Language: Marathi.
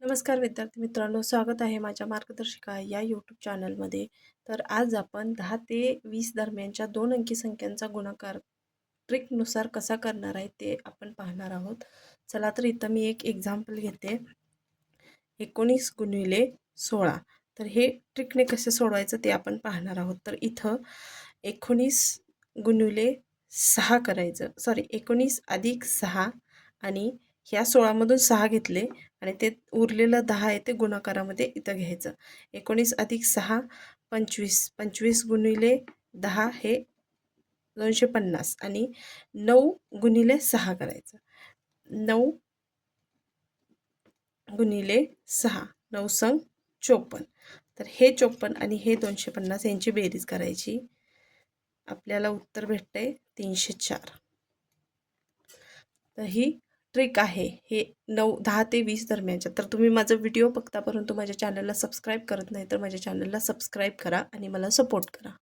नमस्कार विद्यार्थी मित्रांनो, स्वागत आहे माझ्या मार्गदर्शिका या यूट्यूब चॅनलमध्ये. तर आज आपण 10 ते 20 दरम्यानच्या 2 अंकी संख्यांचा गुणाकार ट्रिकनुसार कसा करणार आहे ते आपण पाहणार आहोत. चला तर इथं मी एक एक्झाम्पल घेते. 19 गुणिले 16. तर हे ट्रिकने कसे सोडवायचं ते आपण पाहणार आहोत. तर इथं 19 गुणिले 6 करायचं, सॉरी 19 अधिक 6 आणि ह्या 16मधून 6 घेतले आणि ते उरलेलं 10 आहे ते गुणाकारामध्ये इथं घ्यायचं. 19 अधिक 6 25, 25 गुणिले 10 हे 250 आणि 9 गुणिले 6 करायचं. 9 गुणिले 6, 9 संग 54. तर हे 54 आणि हे 250 यांची बेरीज करायची. आपल्याला उत्तर भेटतंय 304. तर ही ट्रिक आहे, हे 10 ते 20 दरम्यानच्या. तर तुम्ही माझा व्हिडिओ बघता परंतु माझ्या चॅनलला सबस्क्राईब करत नाही, तर माझ्या चॅनलला सबस्क्राईब करा आणि मला सपोर्ट करा.